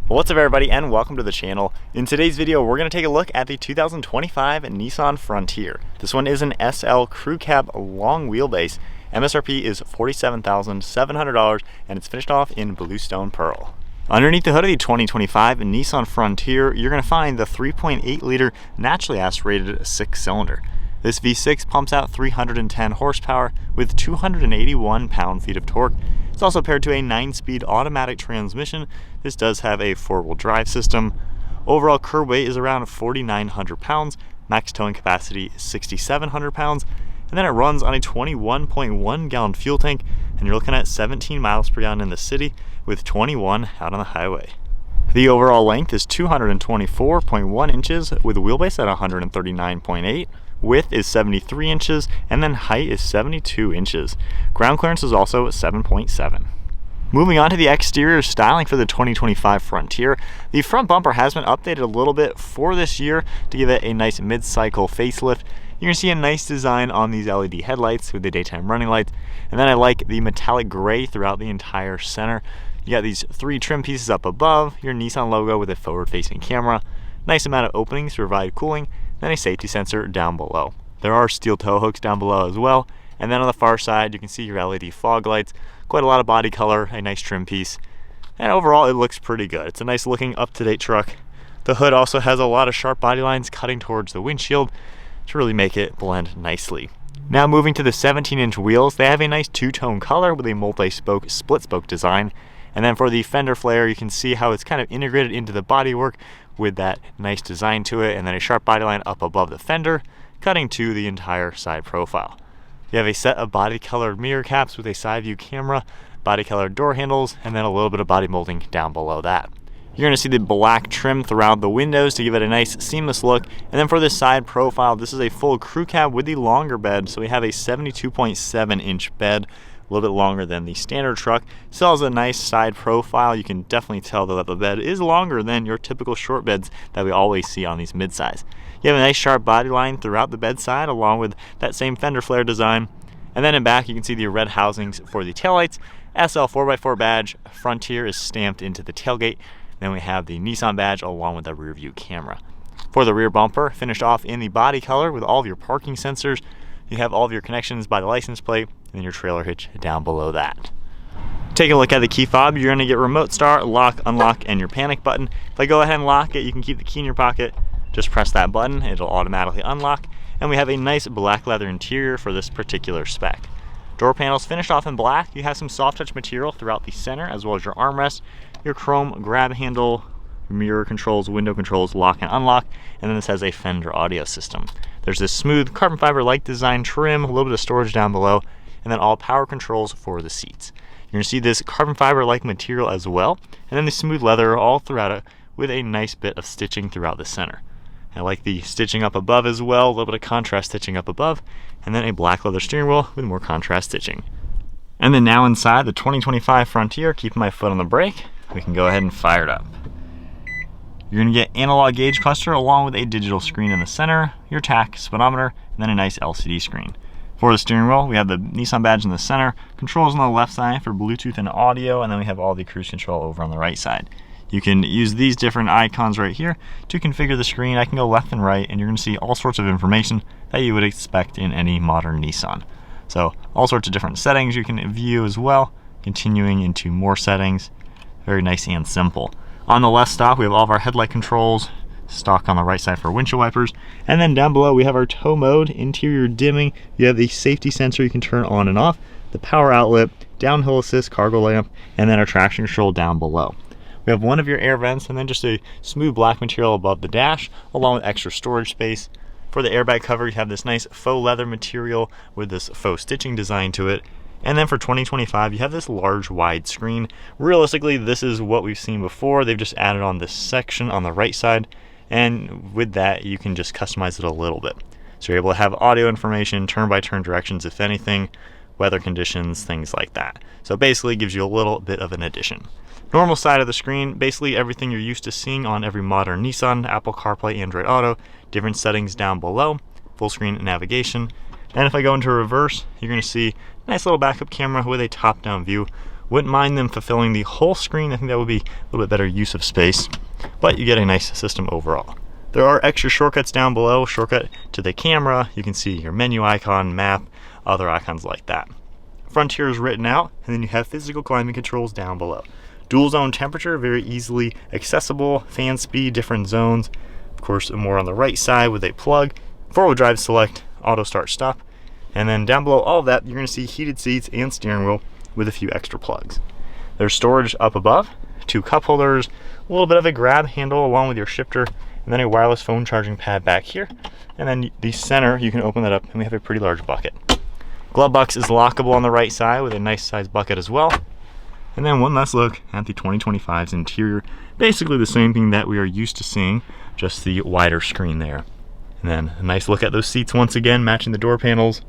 What's up everybody, and welcome to the channel. In today's video, we're going to take a look at the 2025 Nissan Frontier. This one is an SL crew cab long wheelbase. MSRP is $47,700 and it's finished off in Bluestone Pearl. Underneath the hood of the 2025 Nissan Frontier, you're going to find the 3.8 liter naturally aspirated 6-cylinder. This V6 pumps out 310 horsepower with 281 pound-feet of torque. It's also paired to a 9-speed automatic transmission. This does have a 4-wheel drive system. Overall curb weight is around 4,900 pounds. Max towing capacity is 6,700 pounds. And then it runs on a 21.1 gallon fuel tank, and you're looking at 17 miles per gallon in the city with 21 out on the highway. The overall length is 224.1 inches with a wheelbase at 139.8. Width is 73 inches, and then height is 72 inches. Ground clearance is also 7.7. Moving on to the exterior styling for the 2025 Frontier, the front bumper has been updated a little bit for this year to give it a nice mid-cycle facelift. You're going to see a nice design on these LED headlights with the daytime running lights, and then I like the metallic gray throughout the entire center. You got these 3 trim pieces up above, your Nissan logo with a forward-facing camera, nice amount of openings to provide cooling, then a safety sensor down below. There are steel tow hooks down below as well, and then on the far side you can see your LED fog lights, quite a lot of body color, a nice trim piece, and overall it looks pretty good. It's a nice looking up-to-date truck. The hood also has a lot of sharp body lines cutting towards the windshield to really make it blend nicely. Now moving to the 17-inch wheels, they have a nice two-tone color with a multi-spoke split-spoke design. And then for the fender flare, you can see how it's kind of integrated into the bodywork with that nice design to it, and then a sharp body line up above the fender, cutting to the entire side profile. You have a set of body colored mirror caps with a side view camera, body colored door handles, and then a little bit of body molding down below that. You're going to see the black trim throughout the windows to give it a nice seamless look. And then for the side profile, this is a full crew cab with the longer bed, so we have a 72.7 inch bed, a little bit longer than the standard truck. Still has a nice side profile. You can definitely tell that the bed is longer than your typical short beds that we always see on these midsize. You have a nice sharp body line throughout the bed side along with that same fender flare design. And then in back you can see the red housings for the taillights. SL 4x4 badge, Frontier is stamped into the tailgate. Then we have the Nissan badge along with the rear view camera. For the rear bumper, finished off in the body color with all of your parking sensors. You have all of your connections by the license plate, and then your trailer hitch down below that. Take a look at the key fob. You're going to get remote start, lock, unlock, and your panic button. If I go ahead and lock it, you can keep the key in your pocket. Just press that button, it'll automatically unlock. And we have a nice black leather interior for this particular spec. Door panels finished off in black. You have some soft touch material throughout the center, as well as your armrest, your chrome grab handle, mirror controls, window controls, lock and unlock, and then this has a Fender audio system. There's this smooth carbon fiber-like design trim, a little bit of storage down below, and then all power controls for the seats. You're going to see this carbon fiber-like material as well, and then the smooth leather all throughout it with a nice bit of stitching throughout the center. I like the stitching up above as well, a little bit of contrast stitching up above, and then a black leather steering wheel with more contrast stitching. And then now inside the 2025 Frontier, keeping my foot on the brake, we can go ahead and fire it up. You're going to get analog gauge cluster along with a digital screen in the center, your tach, speedometer, and then a nice LCD screen. For the steering wheel, we have the Nissan badge in the center, controls on the left side for Bluetooth and audio, and then we have all the cruise control over on the right side. You can use these different icons right here to configure the screen. I can go left and right, and you're going to see all sorts of information that you would expect in any modern Nissan. So all sorts of different settings you can view as well, continuing into more settings. Very nice and simple. On the left stop, we have all of our headlight controls, stock on the right side for windshield wipers, and then down below we have our tow mode, interior dimming. You have the safety sensor you can turn on and off, the power outlet, downhill assist, cargo lamp, and then our traction control down below. We have one of your air vents and then just a smooth black material above the dash, along with extra storage space. For the airbag cover, you have this nice faux leather material with this faux stitching design to it. And then for 2025, you have this large wide screen. Realistically, this is what we've seen before. They've just added on this section on the right side, and with that, you can just customize it a little bit. So you're able to have audio information, turn-by-turn directions, if anything, weather conditions, things like that. So basically, it gives you a little bit of an addition. Normal side of the screen, basically everything you're used to seeing on every modern Nissan, Apple CarPlay, Android Auto, different settings down below, full screen navigation. And if I go into reverse, you're going to see a nice little backup camera with a top-down view Wouldn't mind them fulfilling the whole screen. I think that would be a little bit better use of space, but you get a nice system overall. There are extra shortcuts down below. Shortcut to the camera, you can see your menu icon, map, other icons like that. Frontier is written out, and then you have physical climate controls down below. Dual zone temperature, very easily accessible. Fan speed, different zones. Of course, more on the right side with a plug. 4-wheel drive select, auto start stop. And then down below all of that, you're going to see heated seats and steering wheel with a few extra plugs. There's storage up above, 2 cup holders, a little bit of a grab handle along with your shifter, and then a wireless phone charging pad back here. And then the center, you can open that up, and we have a pretty large bucket. Glove box is lockable on the right side with a nice size bucket as well. And then one last look at the 2025's interior. Basically the same thing that we are used to seeing, just the wider screen there. And then a nice look at those seats once again, matching the door panels.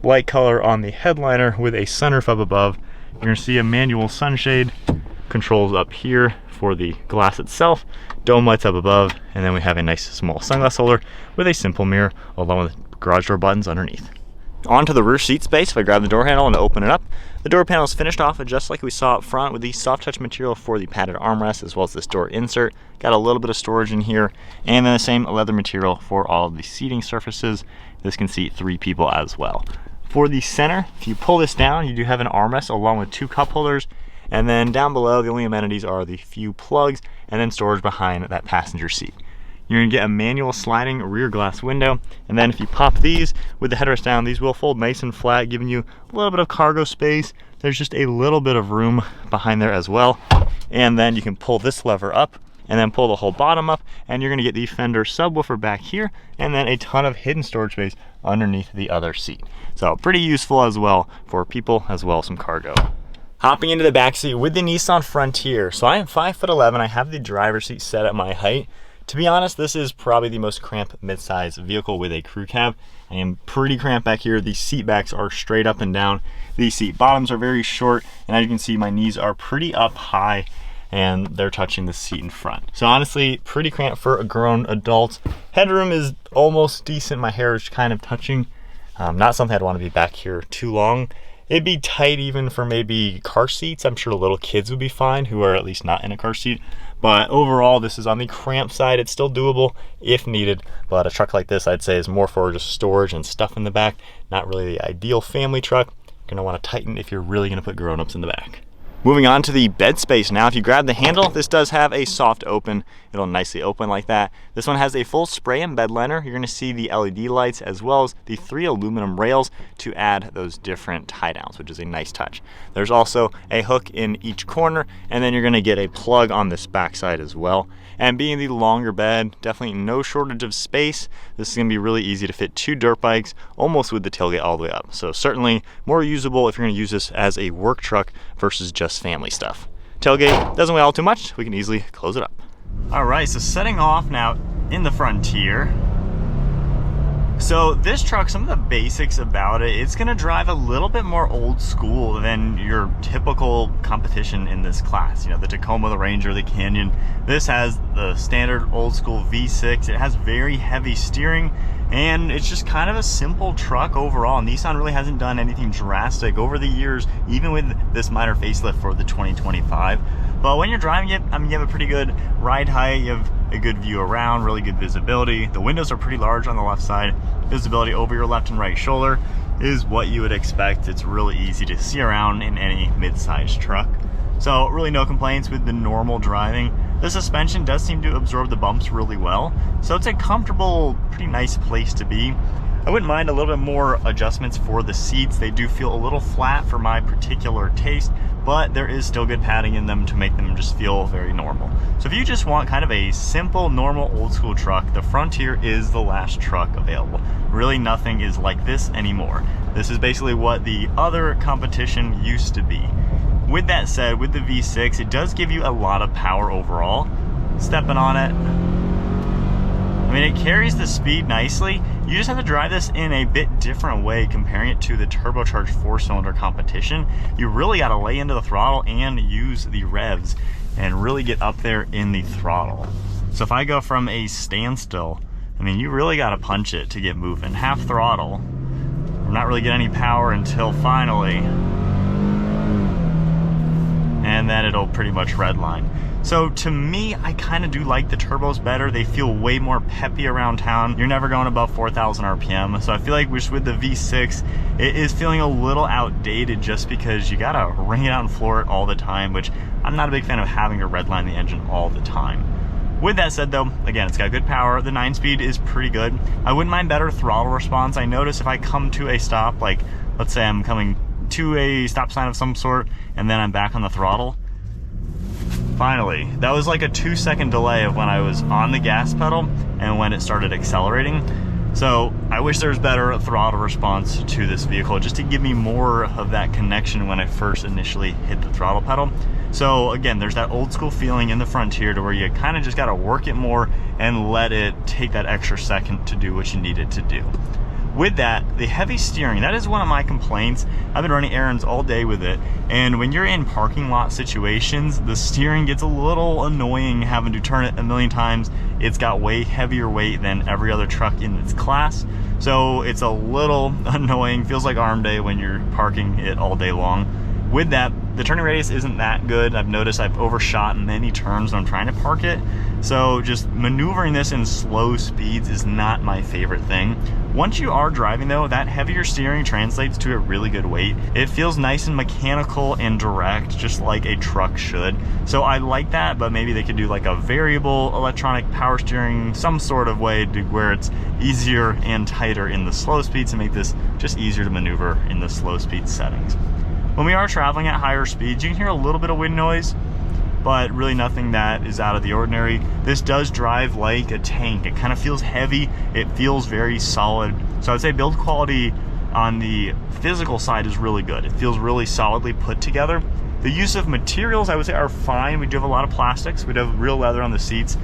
Light color on the headliner with a sunroof up above. You're going to see a manual sunshade, controls up here for the glass itself, dome lights up above, and then we have a nice small sunglass holder with a simple mirror along with garage door buttons underneath. Onto the rear seat space. If I grab the door handle and open it up, the door panel is finished off just like we saw up front with the soft touch material for the padded armrest as well as this door insert. Got a little bit of storage in here, and then the same leather material for all of the seating surfaces. This can seat 3 people as well. For the center, if you pull this down, you do have an armrest along with 2 cup holders, and then down below the only amenities are the few plugs and then storage behind that passenger seat. You're going to get a manual sliding rear glass window, and then if you pop these with the headrest down, these will fold nice and flat, giving you a little bit of cargo space. There's just a little bit of room behind there as well, and then you can pull this lever up and then pull the whole bottom up, and you're going to get the Fender subwoofer back here, and then a ton of hidden storage space underneath the other seat. So pretty useful as well for people as well as some cargo. Hopping into the back seat with the Nissan Frontier. So I am 5'11". I have the driver's seat set at my height. To be honest, this is probably the most cramped midsize vehicle with a crew cab. I am pretty cramped back here. The seat backs are straight up and down. The seat bottoms are very short, and as you can see, my knees are pretty up high and they're touching the seat in front. So honestly, pretty cramped for a grown adult. Headroom is almost decent. My hair is kind of touching. Not something I'd want to be back here too long. It'd be tight even for maybe car seats. I'm sure little kids would be fine who are at least not in a car seat. But overall, this is on the cramped side. It's still doable if needed. But a truck like this, I'd say, is more for just storage and stuff in the back. Not really the ideal family truck. You're gonna want to tighten if you're really gonna put grown-ups in the back. Moving on to the bed space now. If you grab the handle, this does have a soft open. It'll nicely open like that. This one has a full spray and bed liner. You're gonna see the LED lights as well as the 3 aluminum rails to add those different tie downs, which is a nice touch. There's also a hook in each corner, and then you're gonna get a plug on this back side as well. And being the longer bed, definitely no shortage of space. This is gonna be really easy to fit 2 dirt bikes, almost with the tailgate all the way up. So certainly more usable if you're gonna use this as a work truck versus just family stuff. Tailgate doesn't weigh all too much. We can easily close it up. All right, so setting off now in the Frontier. So this truck, some of the basics about it, it's gonna drive a little bit more old school than your typical competition in this class. You know, the Tacoma, the Ranger, the Canyon. This has the standard old school V6. It has very heavy steering, and it's just kind of a simple truck overall. Nissan really hasn't done anything drastic over the years, even with this minor facelift for the 2025. But when you're driving it, I mean, you have a pretty good ride height, you have a good view around, really good visibility. The windows are pretty large on the left side. Visibility over your left and right shoulder is what you would expect. It's really easy to see around in any mid-sized truck. So really no complaints with the normal driving. The suspension does seem to absorb the bumps really well. So it's a comfortable, pretty nice place to be. I wouldn't mind a little bit more adjustments for the seats. They do feel a little flat for my particular taste, but there is still good padding in them to make them just feel very normal. So if you just want kind of a simple, normal, old school truck, the Frontier is the last truck available. Really nothing is like this anymore. This is basically what the other competition used to be. With that said, with the V6, it does give you a lot of power overall. Stepping on it, I mean, it carries the speed nicely. You just have to drive this in a bit different way comparing it to the turbocharged 4-cylinder competition. You really got to lay into the throttle and use the revs and really get up there in the throttle. So if I go from a standstill, I mean, you really got to punch it to get moving. Half throttle, I'm not really getting any power until finally and then it'll pretty much redline. So to me, I kind of do like the turbos better. They feel way more peppy around town. You're never going above 4,000 RPM. So I feel like with the V6, it is feeling a little outdated just because you gotta ring it out and floor it all the time, which I'm not a big fan of having to redline the engine all the time. With that said though, again, it's got good power. The 9-speed is pretty good. I wouldn't mind better throttle response. I notice if I come to a stop, like let's say I'm coming to a stop sign of some sort and then I'm back on the throttle. Finally, that was like a 2-second delay of when I was on the gas pedal and when it started accelerating. So I wish there was better throttle response to this vehicle just to give me more of that connection when I first initially hit the throttle pedal. So again, there's that old school feeling in the Frontier to where you kind of just got to work it more and let it take that extra second to do what you need it to do. With that, the heavy steering, that is one of my complaints. I've been running errands all day with it, and when you're in parking lot situations, the steering gets a little annoying having to turn it a million times. It's got way heavier weight than every other truck in its class, so it's a little annoying. Feels like arm day when you're parking it all day long. With that, the turning radius isn't that good. I've noticed I've overshot many turns when I'm trying to park it. So just maneuvering this in slow speeds is not my favorite thing. Once you are driving though, that heavier steering translates to a really good weight. It feels nice and mechanical and direct, just like a truck should. So I like that, but maybe they could do like a variable electronic power steering, some sort of way to where it's easier and tighter in the slow speeds to make this just easier to maneuver in the slow speed settings. When we are traveling at higher speeds, you can hear a little bit of wind noise, but really nothing that is out of the ordinary. This does drive like a tank. It kind of feels heavy. It feels very solid. So I'd say build quality on the physical side is really good. It feels really solidly put together. The use of materials, I would say, are fine. We do have a lot of plastics. We do have real leather on the seats,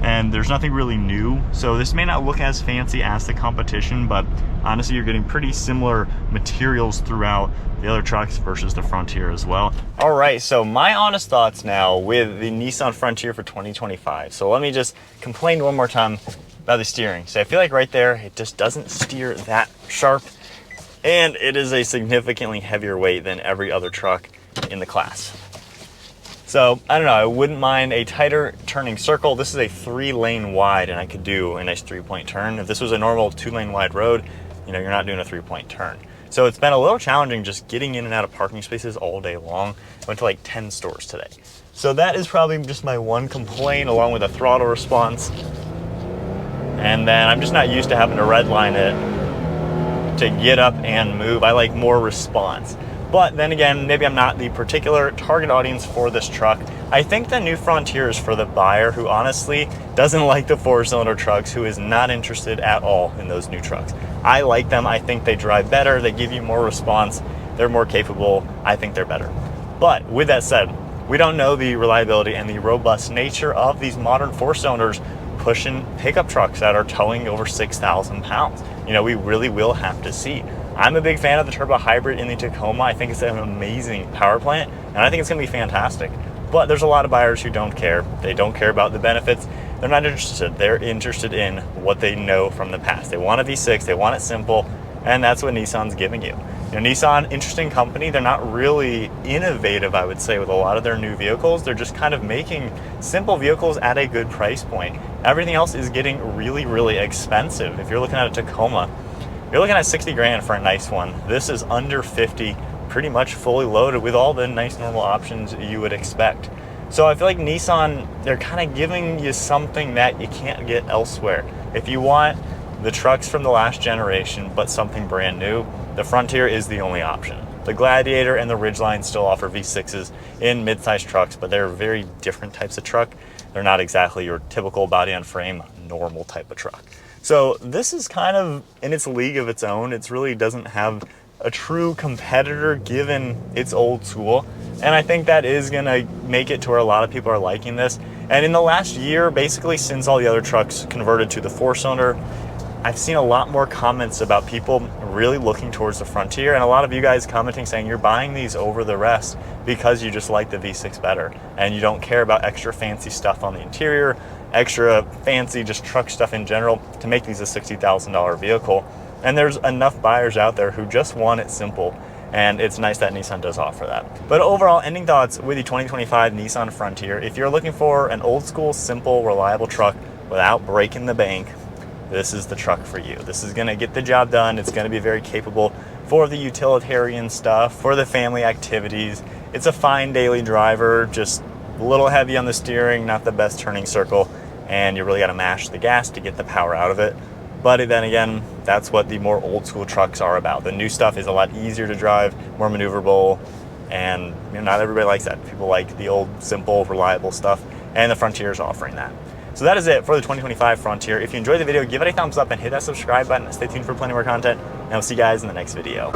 and there's nothing really new. So this may not look as fancy as the competition, but honestly, you're getting pretty similar materials throughout the other trucks versus the Frontier as well. All right, so my honest thoughts now with the Nissan Frontier for 2025. So let me just complain one more time about the steering. So I feel like right there, it just doesn't steer that sharp, and it is a significantly heavier weight than every other truck in the class. So I don't know, I wouldn't mind a tighter turning circle. This is a 3-lane wide and I could do a nice 3-point turn. If this was a normal 2-lane wide road, you know, you're not doing a 3-point turn. So it's been a little challenging just getting in and out of parking spaces all day long. I went to like 10 stores today. So that is probably just my one complaint, along with a throttle response. And then I'm just not used to having to redline it to get up and move. I like more response. But then again, maybe I'm not the particular target audience for this truck. I think the new Frontier is for the buyer who honestly doesn't like the 4-cylinder trucks, who is not interested at all in those new trucks. I like them. I think they drive better. They give you more response. They're more capable. I think they're better. But with that said, we don't know the reliability and the robust nature of these modern 4-cylinders pushing pickup trucks that are towing over 6,000 pounds. You know, we really will have to see. I'm a big fan of the turbo hybrid in the Tacoma. I think it's an amazing power plant, and I think it's going to be fantastic. But there's a lot of buyers who don't care. They don't care about the benefits. They're not interested. They're interested in what they know from the past. They want a V6, they want it simple, and that's what Nissan's giving you. You know, Nissan, interesting company. They're not really innovative, I would say, with a lot of their new vehicles. They're just kind of making simple vehicles at a good price point. Everything else is getting really, really expensive. If you're looking at a Tacoma, you're looking at 60 grand for a nice one. This is under 50, pretty much fully loaded with all the nice normal options you would expect. So I feel like Nissan, they're kind of giving you something that you can't get elsewhere. If you want the trucks from the last generation, but something brand new, the Frontier is the only option. The Gladiator and the Ridgeline still offer V6s in mid-size trucks, but they're very different types of truck. They're not exactly your typical body on frame, normal type of truck. So this is kind of in its league of its own. It really doesn't have a true competitor given its old school. And I think that is gonna make it to where a lot of people are liking this. And in the last year, basically since all the other trucks converted to the 4-cylinder, I've seen a lot more comments about people really looking towards the Frontier, and a lot of you guys commenting saying you're buying these over the rest because you just like the V6 better and you don't care about extra fancy stuff on the interior, extra fancy just truck stuff in general to make these a $60,000 vehicle. And there's enough buyers out there who just want it simple. and it's nice that Nissan does offer that. But overall, ending thoughts with the 2025 Nissan Frontier. If you're looking for an old school, simple, reliable truck without breaking the bank, this is the truck for you. This is gonna get the job done. It's gonna be very capable for the utilitarian stuff, for the family activities. It's a fine daily driver, just a little heavy on the steering, not the best turning circle, and you really gotta mash the gas to get the power out of it. But then again, that's what the more old school trucks are about. The new stuff is a lot easier to drive, more maneuverable, and not everybody likes that. People like the old, simple, reliable stuff, and the Frontier is offering that. So that is it for the 2025 Frontier. If you enjoyed the video, give it a thumbs up and hit that subscribe button. Stay tuned for plenty more content, and I'll see you guys in the next video.